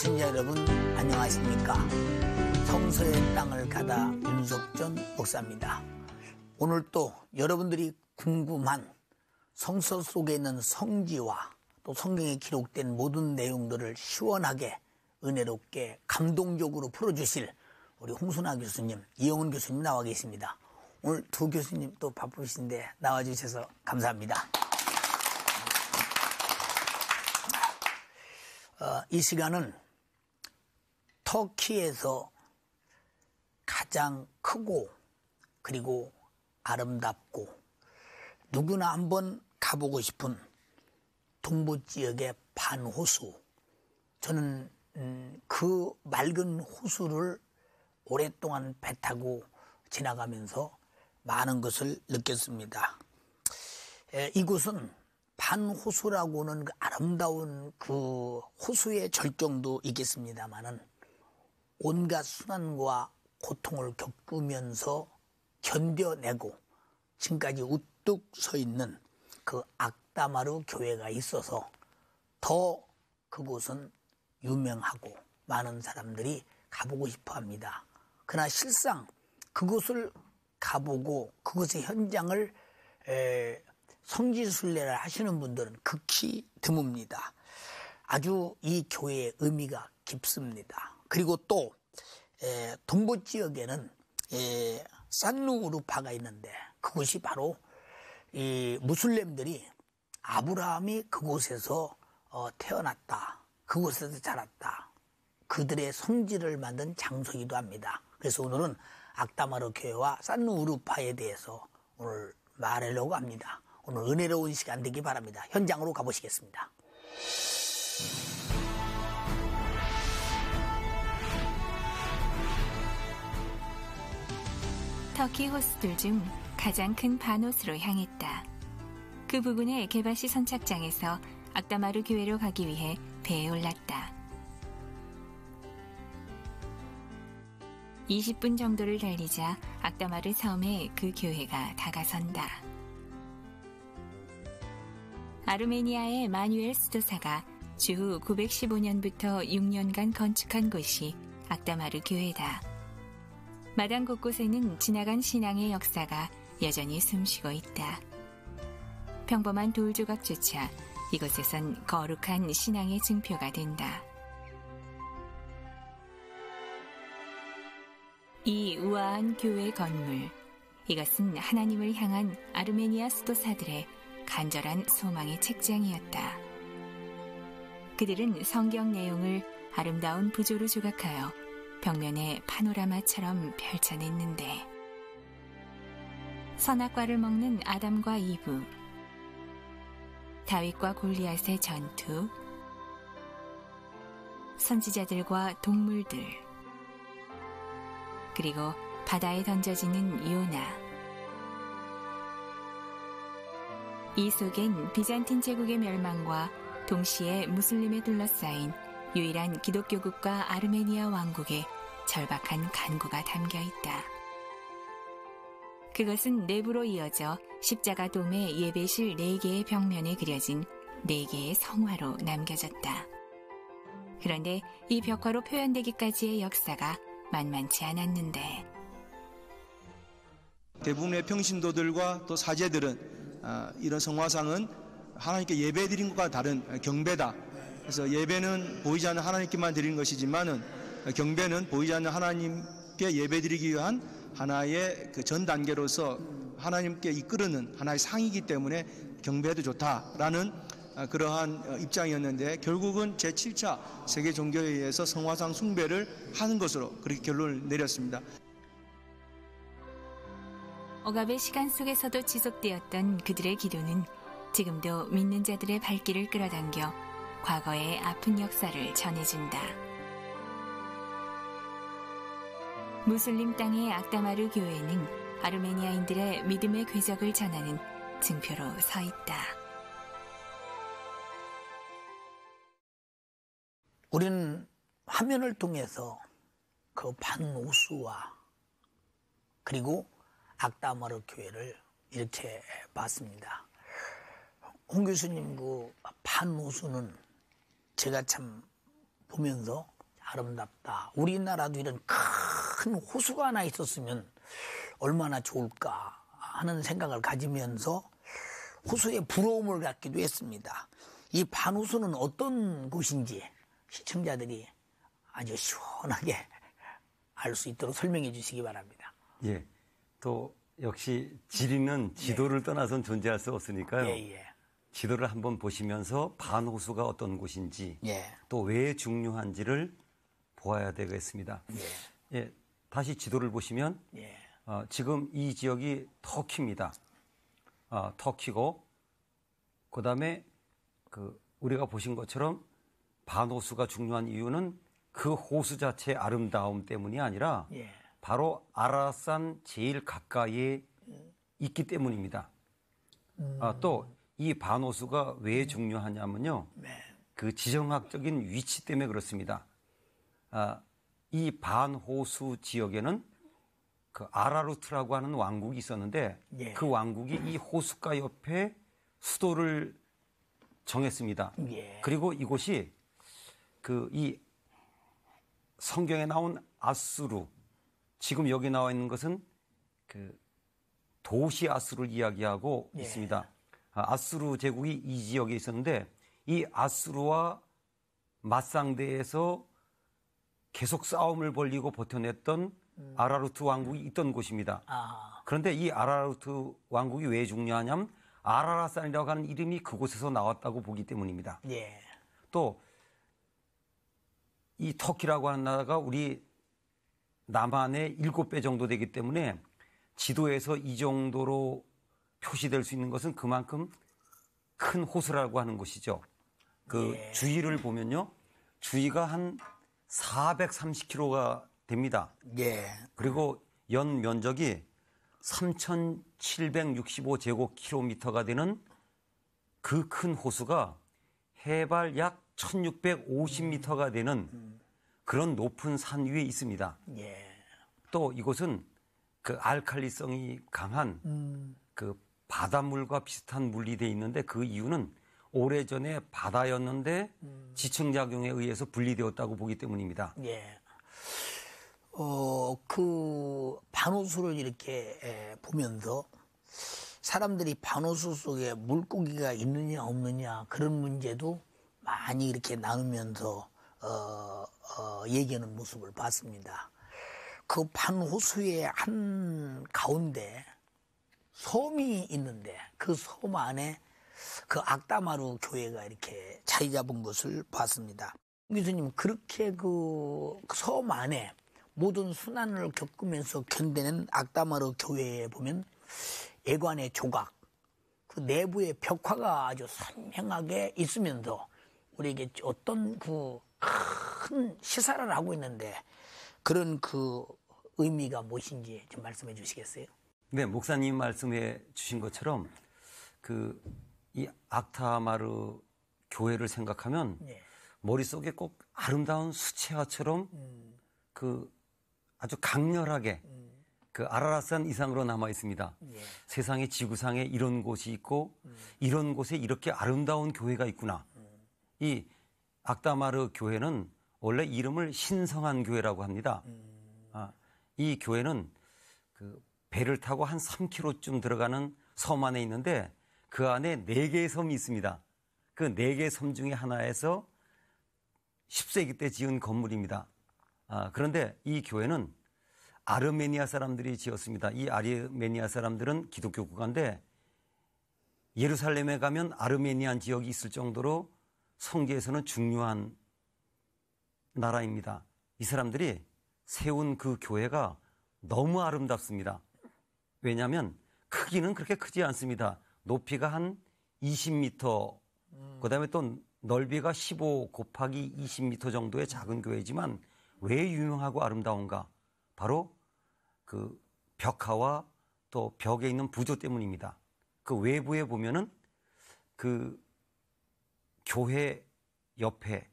시청자 여러분 안녕하십니까? 성서의 땅을 가다 윤석전 목사입니다. 오늘 또 여러분들이 궁금한 성서 속에 있는 성지와 또 성경에 기록된 모든 내용들을 시원하게 은혜롭게 감동적으로 풀어주실 우리 홍순아 교수님, 이영훈 교수님 나와 계십니다. 오늘 두 교수님 또 바쁘신데 나와주셔서 감사합니다. 이 시간은 터키에서 가장 크고 그리고 아름답고 누구나 한번 가보고 싶은 동부지역의 반호수. 저는 그 맑은 호수를 오랫동안 배 타고 지나가면서 많은 것을 느꼈습니다. 이곳은 반호수라고는 아름다운 그 호수의 절정도 있겠습니다만은 온갖 순환과 고통을 겪으면서 견뎌내고 지금까지 우뚝 서 있는 그 악다마르 교회가 있어서 더 그곳은 유명하고 많은 사람들이 가보고 싶어 합니다. 그러나 실상 그곳을 가보고 그곳의 현장을 성지순례를 하시는 분들은 극히 드뭅니다. 아주 이 교회의 의미가 깊습니다. 그리고 또 동부 지역에는 산루우르파가 있는데 그곳이 바로 이 무슬림들이 아브라함이 그곳에서 태어났다. 그곳에서 자랐다. 그들의 성지를 만든 장소이기도 합니다. 그래서 오늘은 악다마르 교회와 산루우르파에 대해서 오늘 말하려고 합니다. 오늘 은혜로운 시간 되기 바랍니다. 현장으로 가보시겠습니다. 터키 호수들 중 가장 큰 반호수로 향했다. 그 부근의 게바시 선착장에서 악다마르 교회로 가기 위해 배에 올랐다. 20분 정도를 달리자 악다마르 섬에 그 교회가 다가선다. 아르메니아의 마뉴엘 수도사가 주후 915년부터 6년간 건축한 곳이 악다마르 교회다. 마당 곳곳에는 지나간 신앙의 역사가 여전히 숨쉬고 있다. 평범한 돌 조각조차 이곳에선 거룩한 신앙의 증표가 된다. 이 우아한 교회 건물, 이것은 하나님을 향한 아르메니아 수도사들의 간절한 소망의 책장이었다. 그들은 성경 내용을 아름다운 부조로 조각하여 벽면에 파노라마처럼 펼쳐냈는데 선악과를 먹는 아담과 이브, 다윗과 골리앗의 전투, 선지자들과 동물들, 그리고 바다에 던져지는 요나. 이 속엔 비잔틴 제국의 멸망과 동시에 무슬림에 둘러싸인 유일한 기독교국가 아르메니아 왕국의 절박한 간구가 담겨 있다. 그것은 내부로 이어져 십자가 돔의 예배실 4개의 벽면에 그려진 4개의 성화로 남겨졌다. 그런데 이 벽화로 표현되기까지의 역사가 만만치 않았는데 대부분의 평신도들과 또 사제들은 이런 성화상은 하나님께 예배드린 것과 다른 경배다. 그래서 예배는 보이지 않는 하나님께만 드리는 것이지만은 경배는 보이지 않는 하나님께 예배드리기 위한 하나의 그 전 단계로서 하나님께 이끄르는 하나의 상이기 때문에 경배도 좋다라는 그러한 입장이었는데 결국은 제7차 세계 종교회의에서 성화상 숭배를 하는 것으로 그렇게 결론을 내렸습니다. 억압의 시간 속에서도 지속되었던 그들의 기도는 지금도 믿는 자들의 발길을 끌어당겨 과거의 아픈 역사를 전해준다. 무슬림 땅의 악다마르 교회는 아르메니아인들의 믿음의 궤적을 전하는 증표로 서 있다. 우리는 화면을 통해서 그 반호수와 그리고 악다마르 교회를 이렇게 봤습니다. 홍 교수님 그 반호수는 제가 참 보면서 아름답다. 우리나라도 이런 큰 호수가 하나 있었으면 얼마나 좋을까 하는 생각을 가지면서 호수에 부러움을 갖기도 했습니다. 이 반호수는 어떤 곳인지 시청자들이 아주 시원하게 알 수 있도록 설명해 주시기 바랍니다. 예. 또 역시 지리는 지도를 떠나선 존재할 수 없으니까요. 지도를 한번 보시면서 반호수가 어떤 곳인지 또 왜 중요한지를 보아야 되겠습니다. 예. 다시 지도를 보시면 지금 이 지역이 터키입니다. 터키고 그다음에 우리가 보신 것처럼 반호수가 중요한 이유는 그 호수 자체의 아름다움 때문이 아니라 바로 아라산 제일 가까이에 있기 때문입니다. 또 이 반호수가 왜 중요하냐면요. 그 지정학적인 위치 때문에 그렇습니다. 이 반호수 지역에는 그 아라루트라고 하는 왕국이 있었는데 그 왕국이 이 호숫가 옆에 수도를 정했습니다. 그리고 이곳이 이 성경에 나온 아수르, 지금 여기 나와 있는 것은 그 도시 아수르를 이야기하고 있습니다. 아수르 제국이 이 지역에 있었는데 이 아수르와 맞상대해서 계속 싸움을 벌이고 버텨냈던 아라루트 왕국이 있던 곳입니다. 그런데 이 아라루트 왕국이 왜 중요하냐면 아라라산이라고 하는 이름이 그곳에서 나왔다고 보기 때문입니다. 또 이 터키라고 하는 나라가 우리 남한의 7배 정도 되기 때문에 지도에서 이 정도로 표시될 수 있는 것은 그만큼 큰 호수라고 하는 곳이죠. 주위를 보면요. 주위가 한 430km가 됩니다. 그리고 연 면적이 3,765제곱킬로미터가 되는 그 큰 호수가 해발 약 1,650m가 되는 그런 높은 산 위에 있습니다. 또 이곳은 그 알칼리성이 강한 그 바닷물과 비슷한 물이 돼 있는데 그 이유는 오래전에 바다였는데 지층작용에 의해서 분리되었다고 보기 때문입니다. 그 반호수를 이렇게 보면서 사람들이 반호수 속에 물고기가 있느냐 없느냐 그런 문제도 많이 이렇게 나누면서 얘기하는 모습을 봤습니다. 그 반호수의 한 가운데 섬이 있는데 그 섬 안에 그 악다마루 교회가 이렇게 자리 잡은 것을 봤습니다. 교수님, 그렇게 그 섬 안에 모든 순환을 겪으면서 견디는 악다마루 교회에 보면 애관의 조각, 그 내부의 벽화가 아주 선명하게 있으면서 우리에게 어떤 그 큰 시사를 하고 있는데 그런 그 의미가 무엇인지 좀 말씀해 주시겠어요? 네, 목사님 말씀해 주신 것처럼 이 악타마르 교회를 생각하면 머릿속에 꼭 아름다운 수채화처럼 아주 강렬하게 그 아라라산 이상으로 남아 있습니다. 세상의 지구상에 이런 곳이 있고 이런 곳에 이렇게 아름다운 교회가 있구나. 이 악다마르 교회는 원래 이름을 신성한 교회라고 합니다. 이 교회는 그 배를 타고 한 3km쯤 들어가는 섬 안에 있는데 그 안에 4개의 섬이 있습니다. 그 4개의 섬 중에 하나에서 10세기 때 지은 건물입니다. 그런데 이 교회는 아르메니아 사람들이 지었습니다. 이 아르메니아 사람들은 기독교 국가인데 예루살렘에 가면 아르메니안 지역이 있을 정도로 성계에서는 중요한 나라입니다. 이 사람들이 세운 그 교회가 너무 아름답습니다. 왜냐하면 크기는 그렇게 크지 않습니다. 높이가 한 20m, 그다음에 또 넓이가 15 곱하기 20m 정도의 작은 교회지만 왜 유명하고 아름다운가? 바로 그 벽화와 또 벽에 있는 부조 때문입니다. 그 외부에 보면은 그 교회 옆에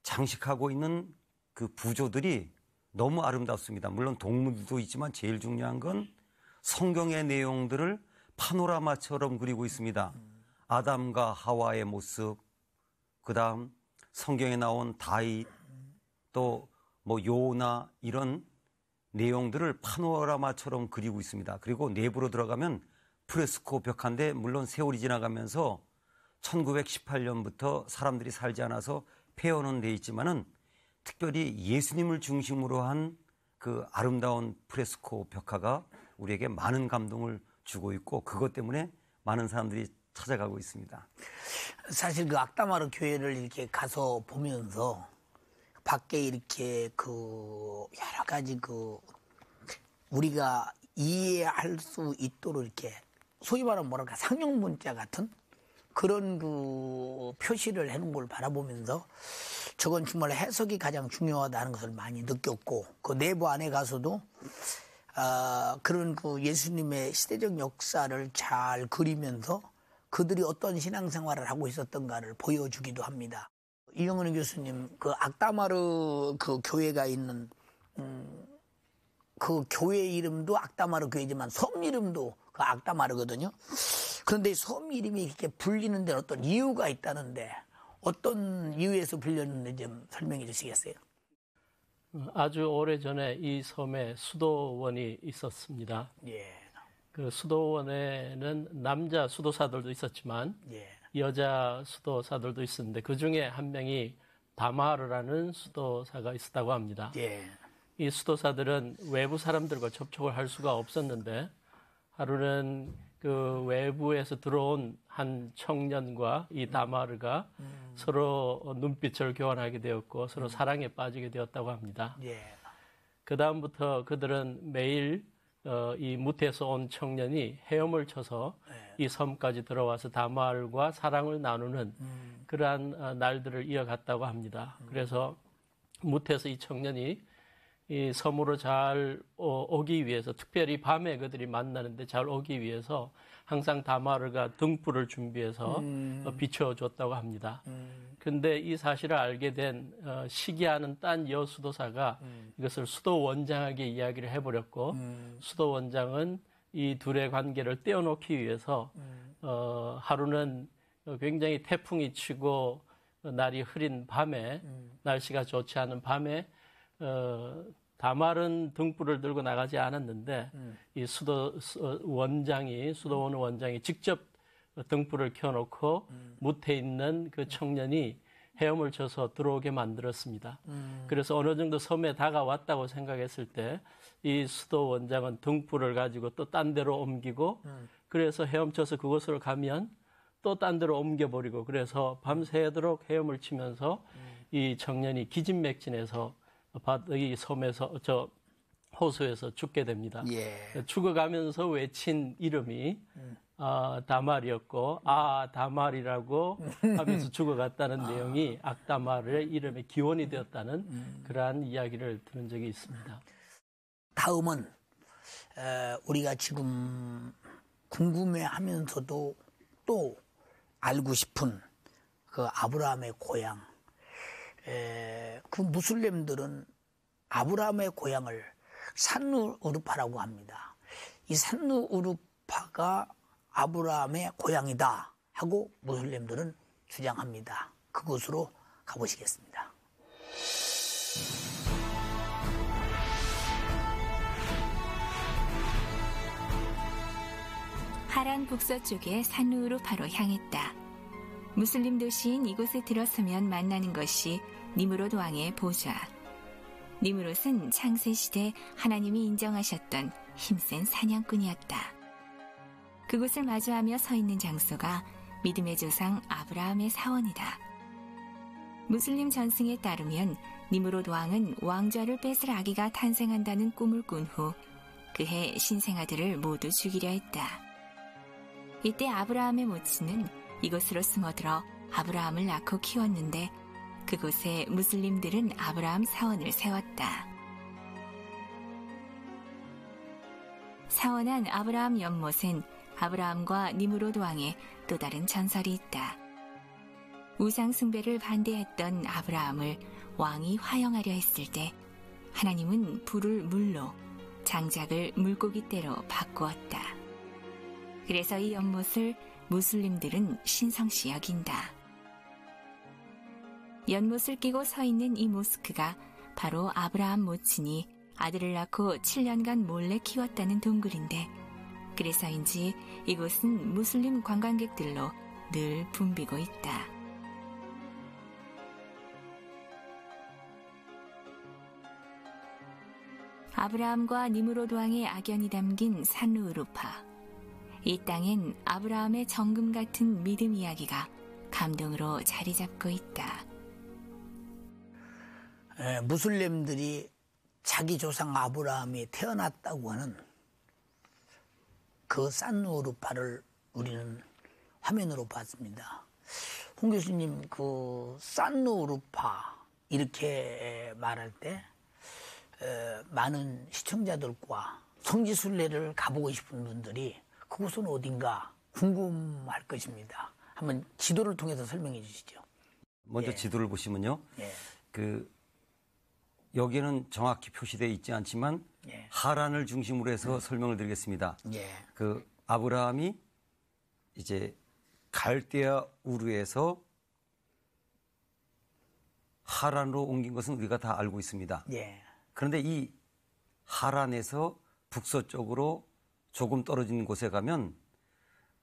장식하고 있는 그 부조들이 너무 아름답습니다. 물론 동물도 있지만 제일 중요한 건 성경의 내용들을 파노라마처럼 그리고 있습니다. 아담과 하와의 모습, 그 다음 성경에 나온 다윗, 또 뭐 요나 이런 내용들을 파노라마처럼 그리고 있습니다. 그리고 내부로 들어가면 프레스코 벽화인데 물론 세월이 지나가면서 1918년부터 사람들이 살지 않아서 폐허는 돼 있지만은 특별히 예수님을 중심으로 한 그 아름다운 프레스코 벽화가 우리에게 많은 감동을 주고 있고 그것 때문에 많은 사람들이 찾아가고 있습니다. 사실 그 악다마르 교회를 이렇게 가서 보면서 밖에 이렇게 그 여러 가지 그 우리가 이해할 수 있도록 이렇게 소위 말하면 뭐랄까 상용 문자 같은 그런 그 표시를 해놓은 걸 바라보면서 저건 정말 해석이 가장 중요하다는 것을 많이 느꼈고 그 내부 안에 가서도 그런 그 예수님의 시대적 역사를 잘 그리면서 그들이 어떤 신앙생활을 하고 있었던가를 보여주기도 합니다. 이영은 교수님, 그 악다마르 그 교회가 있는 그 교회 이름도 악다마르 교회지만 섬 이름도 그 악다마르거든요. 그런데 섬 이름이 이렇게 불리는 데는 어떤 이유가 있다는데 어떤 이유에서 불렸는지 좀 설명해 주시겠어요? 아주 오래전에 이 섬에 수도원이 있었습니다. 예. 그 수도원에는 남자 수도사들도 있었지만 예. 여자 수도사들도 있었는데 그 중에 한 명이 다마르라는 수도사가 있었다고 합니다. 예. 이 수도사들은 외부 사람들과 접촉을 할 수가 없었는데 하루는 그 외부에서 들어온 한 청년과 이 다마르가 서로 눈빛을 교환하게 되었고 서로 사랑에 빠지게 되었다고 합니다. 예. 그 다음부터 그들은 매일 이 무태에서 온 청년이 헤엄을 쳐서 이 섬까지 들어와서 다마르와 사랑을 나누는 그러한 날들을 이어갔다고 합니다. 그래서 무태에서 이 청년이 이 섬으로 잘 오기 위해서 특별히 밤에 그들이 만나는데 잘 오기 위해서 항상 다마르가 등불을 준비해서 비춰줬다고 합니다. 그런데 이 사실을 알게 된 시기하는 딴 여수도사가 이것을 수도원장에게 이야기를 해버렸고 수도원장은 이 둘의 관계를 떼어놓기 위해서 하루는 굉장히 태풍이 치고 날이 흐린 밤에 날씨가 좋지 않은 밤에 다말은 등불을 들고 나가지 않았는데 이 수도원 원장이 직접 등불을 켜놓고 무태에 있는 그 청년이 헤엄을 쳐서 들어오게 만들었습니다. 그래서 어느 정도 섬에 다가왔다고 생각했을 때 이 수도 원장은 등불을 가지고 또 딴 데로 옮기고 그래서 헤엄쳐서 그곳으로 가면 또 딴 데로 옮겨버리고 그래서 밤새도록 헤엄을 치면서 이 청년이 기진맥진해서 이 섬에서 저 호수에서 죽게 됩니다. 예. 죽어가면서 외친 이름이 다말이었고 다말이라고 하면서 죽어갔다는 내용이 악다말의 이름의 기원이 되었다는 그러한 이야기를 들은 적이 있습니다. 다음은 우리가 지금 궁금해하면서도 또 알고 싶은 그 아브라함의 고향. 그 무슬림들은 아브라함의 고향을 산누우르파라고 합니다. 이 산누우르파가 아브라함의 고향이다 하고 무슬림들은 주장합니다. 그곳으로 가보시겠습니다. 하란 북서쪽의 산누우르파로 향했다. 무슬림 도시인 이곳에 들어서면 만나는 것이 니므롯 왕의 보좌. 니므롯은 창세시대 하나님이 인정하셨던 힘센 사냥꾼이었다. 그곳을 마주하며 서 있는 장소가 믿음의 조상 아브라함의 사원이다. 무슬림 전승에 따르면 니므롯 왕은 왕좌를 뺏을 아기가 탄생한다는 꿈을 꾼 후 그해 신생아들을 모두 죽이려 했다. 이때 아브라함의 모친은 이곳으로 숨어들어 아브라함을 낳고 키웠는데 그곳에 무슬림들은 아브라함 사원을 세웠다. 사원한 아브라함 연못엔 아브라함과 니므롯 왕의 또 다른 전설이 있다. 우상 숭배를 반대했던 아브라함을 왕이 화형하려 했을 때 하나님은 불을 물로, 장작을 물고기떼로 바꾸었다. 그래서 이 연못을 무슬림들은 신성시 여긴다. 연못을 끼고 서 있는 이 모스크가 바로 아브라함 모친이 아들을 낳고 7년간 몰래 키웠다는 동굴인데 그래서인지 이곳은 무슬림 관광객들로 늘 붐비고 있다. 아브라함과 니므로드 왕의 악연이 담긴 산루우루파. 이 땅엔 아브라함의 정금 같은 믿음 이야기가 감동으로 자리 잡고 있다. 무슬림들이 자기 조상 아브라함이 태어났다고 하는 그 산루우루파를 우리는 화면으로 봤습니다. 홍 교수님, 그 산루우루파 이렇게 말할 때 많은 시청자들과 성지순례를 가보고 싶은 분들이 그곳은 어딘가 궁금할 것입니다. 한번 지도를 통해서 설명해 주시죠. 먼저 지도를 보시면요. 여기는 정확히 표시되어 있지 않지만 하란을 중심으로 해서 설명을 드리겠습니다. 그 아브라함이 이제 갈대아 우르에서 하란으로 옮긴 것은 우리가 다 알고 있습니다. 그런데 이 하란에서 북서쪽으로 조금 떨어진 곳에 가면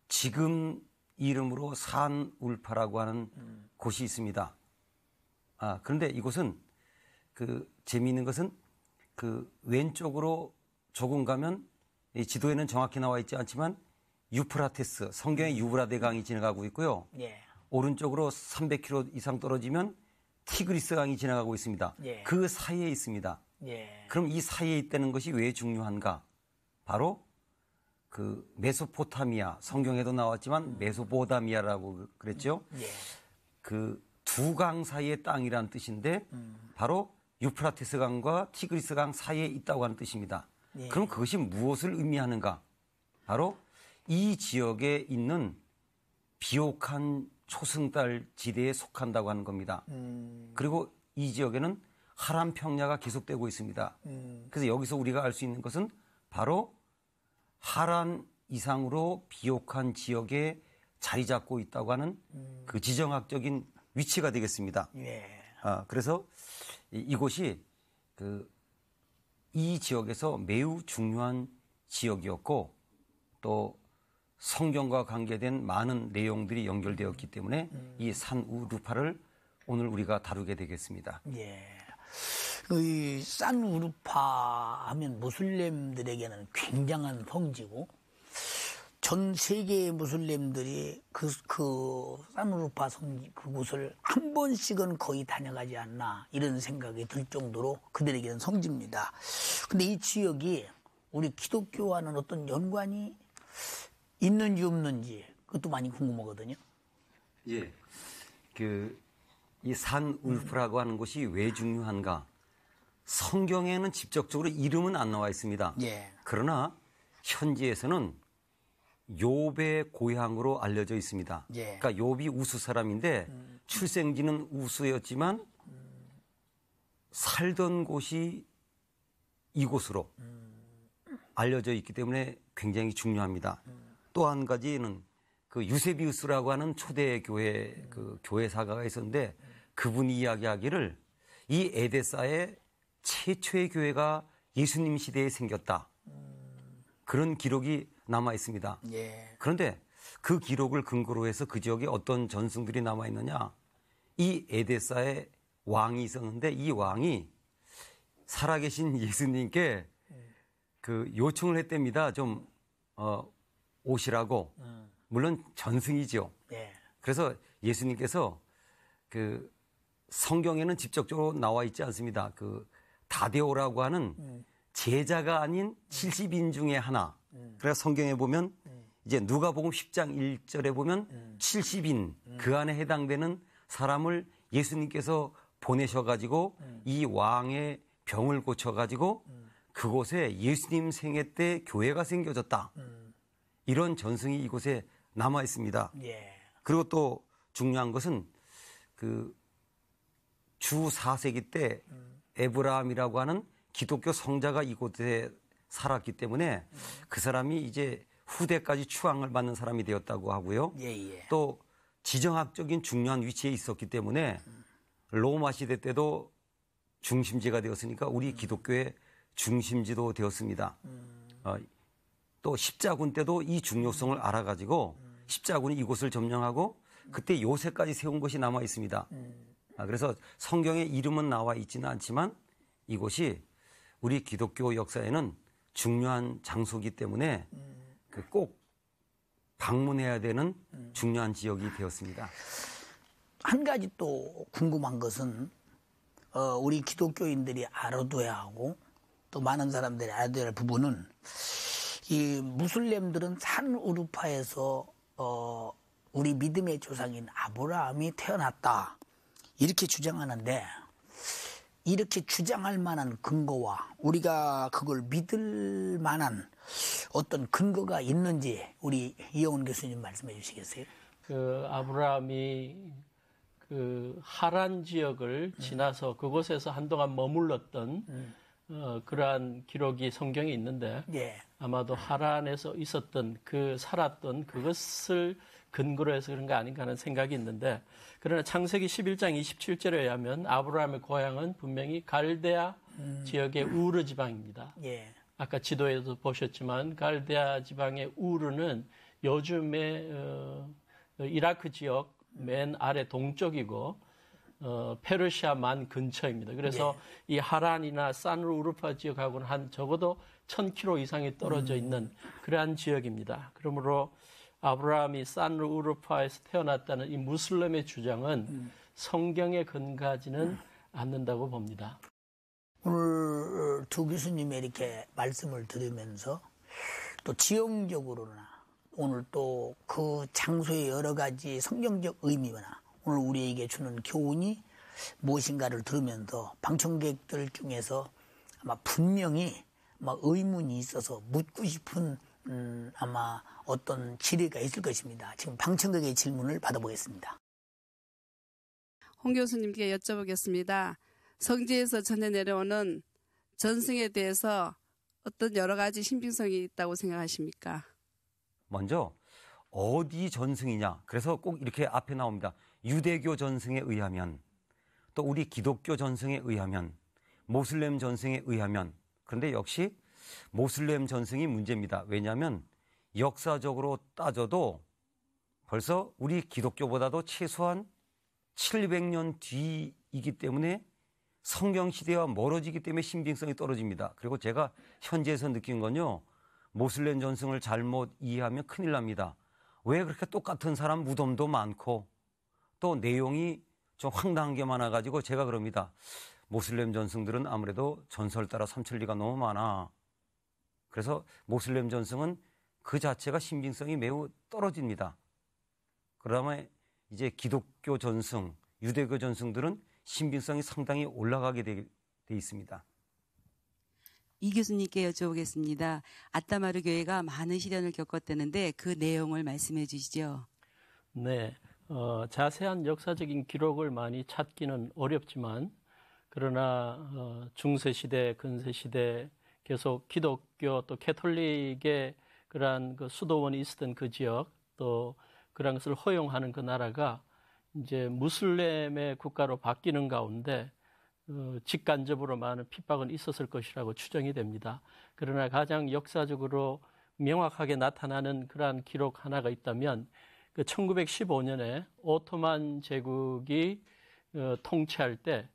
지금 이름으로 산 울파라고 하는 곳이 있습니다. 그런데 이곳은 그 재미있는 것은 그 왼쪽으로 조금 가면 이 지도에는 정확히 나와 있지 않지만 유프라테스, 성경의 유브라데 강이 지나가고 있고요. 오른쪽으로 300km 이상 떨어지면 티그리스 강이 지나가고 있습니다. 그 사이에 있습니다. 그럼 이 사이에 있다는 것이 왜 중요한가? 바로 그 메소포타미아, 성경에도 나왔지만 메소포타미아라고 그랬죠. 그 두 강 사이의 땅이란 뜻인데 바로 유프라테스 강과 티그리스 강 사이에 있다고 하는 뜻입니다. 그럼 그것이 무엇을 의미하는가? 바로 이 지역에 있는 비옥한 초승달 지대에 속한다고 하는 겁니다. 그리고 이 지역에는 하란 평야가 계속되고 있습니다. 그래서 여기서 우리가 알 수 있는 것은 바로 하란 이상으로 비옥한 지역에 자리 잡고 있다고 하는 그 지정학적인 위치가 되겠습니다. 그래서 이곳이 이 지역에서 매우 중요한 지역이었고 또 성경과 관계된 많은 내용들이 연결되었기 때문에 이 산우루파를 오늘 우리가 다루게 되겠습니다. 이 산우루파 하면 무슬림들에게는 굉장한 성지고 전 세계의 무슬림들이 그 산우루파 성지 그곳을 한 번씩은 거의 다녀가지 않나 이런 생각이 들 정도로 그들에게는 성지입니다. 근데 이 지역이 우리 기독교와는 어떤 연관이 있는지 없는지 그것도 많이 궁금하거든요. 이 산울프라고 하는 곳이 왜 중요한가? 성경에는 직접적으로 이름은 안 나와 있습니다. 그러나 현지에서는 욥의 고향으로 알려져 있습니다. 그러니까 욥이 우수 사람인데 출생지는 우수였지만 살던 곳이 이곳으로 알려져 있기 때문에 굉장히 중요합니다. 또 한 가지는 그 유세비우스라고 하는 초대 교회 그 교회 사가가 있었는데 그분이 이야기하기를 이 에데사에 최초의 교회가 예수님 시대에 생겼다. 그런 기록이 남아 있습니다. 그런데 그 기록을 근거로 해서 그 지역에 어떤 전승들이 남아 있느냐? 이 에데사에 왕이 있었는데 이 왕이 살아계신 예수님께 그 요청을 했답니다. 좀 오시라고. 물론 전승이죠. 그래서 예수님께서 그 성경에는 직접적으로 나와 있지 않습니다. 그 다데오라고 하는 제자가 아닌 70인 중에 하나. 그래서 성경에 보면 이제 누가복음 10장 1절에 보면 70인 그 안에 해당되는 사람을 예수님께서 보내셔가지고 이 왕의 병을 고쳐가지고 그곳에 예수님 생애 때 교회가 생겨졌다. 이런 전승이 이곳에 남아 있습니다. 그리고 또 중요한 것은 그 주 4세기 때 에브라함이라고 하는 기독교 성자가 이곳에 살았기 때문에 그 사람이 이제 후대까지 추앙을 받는 사람이 되었다고 하고요. 또 지정학적인 중요한 위치에 있었기 때문에 로마 시대 때도 중심지가 되었으니까 우리 기독교의 중심지도 되었습니다. 또 십자군 때도 이 중요성을 알아가지고 십자군이 이곳을 점령하고 그때 요새까지 세운 것이 남아 있습니다. 그래서 성경에 이름은 나와 있지는 않지만 이곳이 우리 기독교 역사에는 중요한 장소이기 때문에 꼭 방문해야 되는 중요한 지역이 되었습니다. 한 가지 또 궁금한 것은 우리 기독교인들이 알아둬야 하고 또 많은 사람들이 알아둬야 할 부분은 이 무슬림들은 산 우르파에서 우리 믿음의 조상인 아브라함이 태어났다 이렇게 주장하는데 이렇게 주장할 만한 근거와 우리가 그걸 믿을 만한 어떤 근거가 있는지 우리 이영훈 교수님 말씀해 주시겠어요? 그 아브라함이 그 하란 지역을 지나서 그곳에서 한동안 머물렀던 그러한 기록이 성경에 있는데 예. 아마도 하란에서 있었던 그 살았던 그것을 근거로 해서 그런 거 아닌가 하는 생각이 있는데 그러나 창세기 11장 27절에 의하면 아브라함의 고향은 분명히 갈대아 지역의 우르 지방입니다. 예. 아까 지도에도 보셨지만 갈대아 지방의 우르는 요즘의 이라크 지역 맨 아래 동쪽이고 페르시아 만 근처입니다. 그래서 이 하란이나 산루르파 지역하고는 한 적어도 1000km 이상이 떨어져 있는 그러한 지역입니다. 그러므로 아브라함이 산루르파에서 태어났다는 이 무슬림의 주장은 성경에 근거하지는 않는다고 봅니다. 오늘 두 교수님의 이렇게 말씀을 들으면서 또 지형적으로나 오늘 또 그 장소의 여러 가지 성경적 의미나 오늘 우리에게 주는 교훈이 무엇인가를 들으면서 방청객들 중에서 아마 분명히 아마 의문이 있어서 묻고 싶은 아마 어떤 질의가 있을 것입니다. 지금 방청객의 질문을 받아보겠습니다. 홍 교수님께 여쭤보겠습니다. 성지에서 전해 내려오는 전승에 대해서 어떤 여러 가지 신빙성이 있다고 생각하십니까? 먼저 어디 전승이냐. 그래서 꼭 이렇게 앞에 나옵니다. 유대교 전승에 의하면 또 우리 기독교 전승에 의하면 모슬렘 전승에 의하면 그런데 역시 모슬렘 전승이 문제입니다. 왜냐하면 역사적으로 따져도 벌써 우리 기독교보다도 최소한 700년 뒤이기 때문에 성경시대와 멀어지기 때문에 신빙성이 떨어집니다. 그리고 제가 현지에서 느낀 건요. 모슬렘 전승을 잘못 이해하면 큰일 납니다. 왜 그렇게 똑같은 사람 무덤도 많고 또 내용이 좀 황당한 게 많아가지고 제가 그럽니다. 모슬렘 전승들은 아무래도 전설 따라 삼천리가 너무 많아. 그래서 모슬렘 전승은 그 자체가 신빙성이 매우 떨어집니다. 그다음에 이제 기독교 전승, 유대교 전승들은 신빙성이 상당히 올라가게 돼 있습니다. 이 교수님께 여쭤보겠습니다. 아따마르 교회가 많은 시련을 겪었다는데 그 내용을 말씀해 주시죠. 네, 자세한 역사적인 기록을 많이 찾기는 어렵지만 그러나 중세시대, 근세시대 계속 기독교 또 캐톨릭의 그러한 그 수도원이 있었던 그 지역 또 그런 것을 허용하는 그 나라가 이제 무슬림의 국가로 바뀌는 가운데 직간접으로 많은 핍박은 있었을 것이라고 추정이 됩니다. 그러나 가장 역사적으로 명확하게 나타나는 그러한 기록 하나가 있다면 그 1915년에 오토만 제국이 통치할 때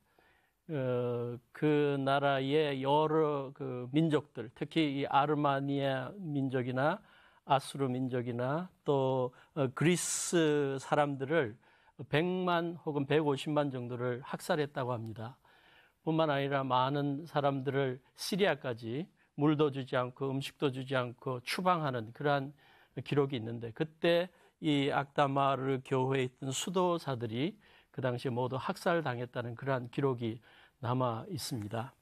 그 나라의 여러 그 민족들, 특히 이 아르마니아 민족이나 아수르 민족이나 또 그리스 사람들을 100만 혹은 150만 정도를 학살했다고 합니다. 뿐만 아니라 많은 사람들을 시리아까지 물도 주지 않고 음식도 주지 않고 추방하는 그러한 기록이 있는데 그때 이 악다마르 교회에 있던 수도사들이 그 당시에 모두 학살당했다는 그러한 기록이 남아 있습니다.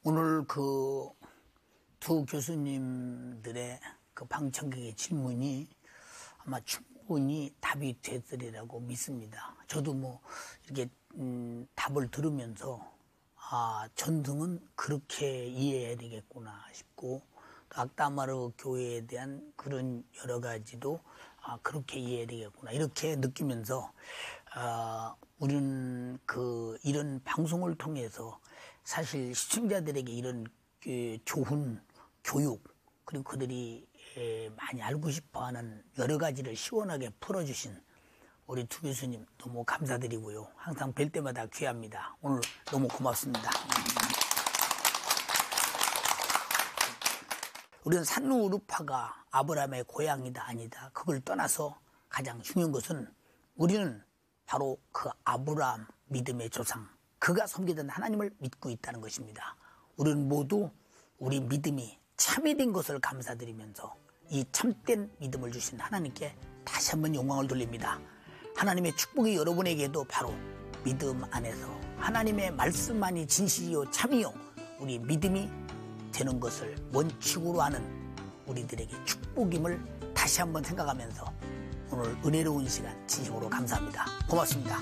오늘 그 두 교수님들의 그 방청객의 질문이 아마 충분히 답이 되리라고 믿습니다. 저도 뭐 이렇게 답을 들으면서 전승은 그렇게 이해해야 되겠구나 싶고 또 악다마르 교회에 대한 그런 여러 가지도 그렇게 이해해야 되겠구나 이렇게 느끼면서 우리는 이런 방송을 통해서 사실 시청자들에게 이런 좋은 교육, 그리고 그들이 많이 알고 싶어하는 여러 가지를 시원하게 풀어주신 우리 두 교수님 너무 감사드리고요. 항상 뵐 때마다 귀합니다. 오늘 너무 고맙습니다. 우리는 산루우르파가 아브라함의 고향이다 아니다, 그걸 떠나서 가장 중요한 것은 우리는 바로 그 아브라함 믿음의 조상, 그가 섬기던 하나님을 믿고 있다는 것입니다. 우리는 모두 우리 믿음이 참이 된 것을 감사드리면서 이 참된 믿음을 주신 하나님께 다시 한번 영광을 돌립니다. 하나님의 축복이 여러분에게도 바로 믿음 안에서 하나님의 말씀만이 진실이요 참이요 우리 믿음이 되는 것을 원칙으로 하는 우리들에게 축복임을 다시 한번 생각하면서 오늘 은혜로운 시간 진심으로 감사합니다. 고맙습니다.